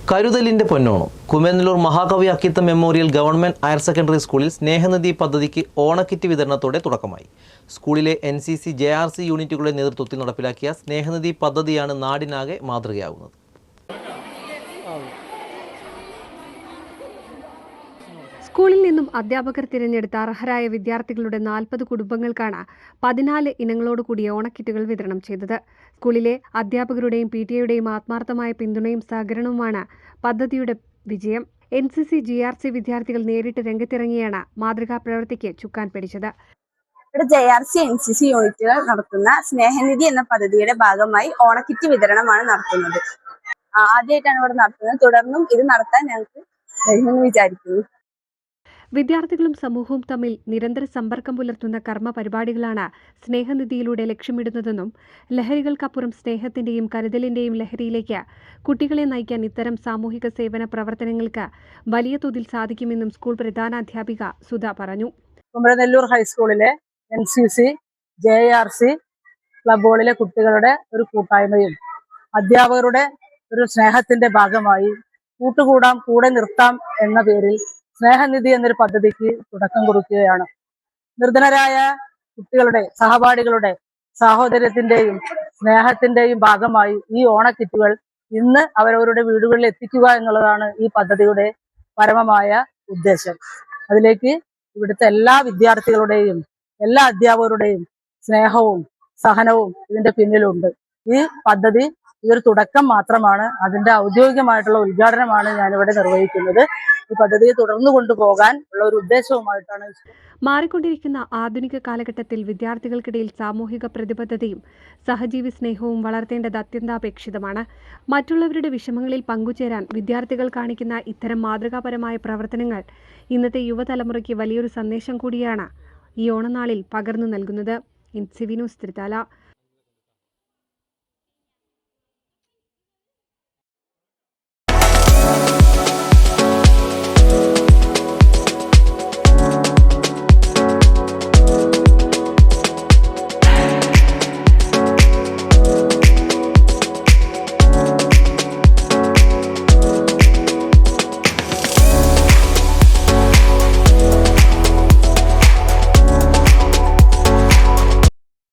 കരുതലിന്റെ പൊന്നോണം കുമേനല്ലൂർ മഹാകവി Akkitham memorial government higher secondary സ്കൂളിൽ സ്നേഹനിധി പദ്ധതിക്ക് ഓണക്കിറ്റ് വിതരണത്തോടെ തുടക്കമായി. സ്കൂളിലെ NCC JRC യൂണിറ്റുകളുടെ നേതൃത്വത്തിൽ നടപ്പിലാക്കിയ സ്നേഹനിധി പദ്ധതിയാണ് നാടിനാകെ മാതൃകയാകുന്നത്. സ്കൂളിൽ നിന്നും അധ്യാപകർ തിരഞ്ഞെടുത്ത അർഹരായ വിദ്യാർത്ഥികളുടെ 40 കുടുംബങ്ങൾക്കാണ് 14 ഇനങ്ങളോടുകൂടിയ ഓണക്കിറ്റുകൾ വിതരണം ചെയ്തത്. സ്കൂളിലെ അധ്യാപകരുടെയും PTA ആത്മാർത്ഥമായ പിന്തുണയും സഹകരണവുമാണ് പദ്ധതിയുടെ വിജയം. NCC JRC വിദ്യാർത്ഥികൾ നേരിട്ട് രംഗത്തിറങ്ങിയാണ് മാതൃകാ പ്രവൃത്തിക്ക് ചുക്കാൻ പിടിച്ചത്. ഇവിടെ JRC NCC യൂണിറ്റുകൾ നടത്തുന്ന സ്നേഹനിധി എന്ന പദ്ധതിയുടെ ഭാഗമായി ഓണക്കിറ്റ് വിതരണമാണ് നടത്തുന്നത്. ആദ്യമായിട്ടാണ് ഇവിടെ നടത്തുന്നത്. തുടർന്നും ഇത് നടത്താൻ ഞങ്ങൾക്ക് കഴിയുമെന്ന് വിചാരിക്കുന്നു. വിദ്യാർത്ഥികളും സമൂഹവും തമ്മിൽ നിരന്തര സമ്പർക്കം പുലർത്തുന്ന കർമ്മ പരിപാടികളാണ് സ്നേഹനിധിയിലൂടെ ലക്ഷ്യമിടുന്നതെന്നും ലഹരികൾക്കപ്പുറം സ്നേഹത്തിന്റെയും കരുതലിന്റെയും ലഹരിയിലേക്ക് കുട്ടികളെ നയിക്കാൻ ഇത്തരം സാമൂഹിക സേവന പ്രവർത്തനങ്ങൾക്ക് വലിയ തോതിൽ സാധിക്കുമെന്നും സ്കൂൾ പ്രധാനാധ്യാപിക സുധ പറഞ്ഞു. കുമരനെല്ലൂർ ഹൈസ്കൂളിലെ NCC JRC ക്ലബുകളിലെ കുട്ടികളുടെ ഒരു കൂട്ടായ്മയും അധ്യാപകരുടെ ഒരു സ്നേഹത്തിന്റെ ഭാഗമായി കൂട്ടുകൂടാം കൂടെ നിർത്താം എന്ന പേരിൽ സ്നേഹനിധി എന്നൊരു പദ്ധതിക്ക് തുടക്കം കുറിക്കുകയാണ്. നിർധനരായ കുട്ടികളുടെ സഹപാഠികളുടെ സാഹോദര്യത്തിന്റെയും സ്നേഹത്തിന്റെയും ഭാഗമായി ഈ ഓണക്കിറ്റുകൾ ഇന്ന് അവരവരുടെ വീടുകളിൽ എത്തിക്കുക എന്നുള്ളതാണ് ഈ പദ്ധതിയുടെ പരമമായ ഉദ്ദേശം. അതിലേക്ക് ഇവിടുത്തെ എല്ലാ വിദ്യാർത്ഥികളുടെയും എല്ലാ അധ്യാപകരുടെയും സ്നേഹവും സഹനവും ഇതിന്റെ പിന്നിലുണ്ട്. ഈ പദ്ധതി ഇതൊരു തുടക്കം മാത്രമാണ്. അതിന്റെ ഔദ്യോഗികമായിട്ടുള്ള ഉദ്ഘാടനമാണ് ഞാനിവിടെ നിർവഹിക്കുന്നത്. ഈ പദ്ധതിയെ തുടർന്നു കൊണ്ടുപോകാൻ ഉള്ള ഒരു ഉദ്ദേശവുമായിട്ടാണ്. മാറിക്കൊണ്ടിരിക്കുന്ന ആധുനിക കാലഘട്ടത്തിൽ വിദ്യാർത്ഥികൾക്കിടയിൽ സാമൂഹിക പ്രതിബദ്ധതയും സഹജീവി സ്നേഹവും വളർത്തേണ്ടത് അത്യന്താപേക്ഷിതമാണ്. മറ്റുള്ളവരുടെ വിഷമങ്ങളിൽ പങ്കുചേരാൻ വിദ്യാർത്ഥികൾ കാണിക്കുന്ന ഇത്തരം മാതൃകാപരമായ പ്രവർത്തനങ്ങൾ ഇന്നത്തെ യുവതലമുറയ്ക്ക് വലിയൊരു സന്ദേശം കൂടിയാണ് ഈ ഓണനാളിൽ പകർന്നു നൽകുന്നത്. NCV news, Thrithala.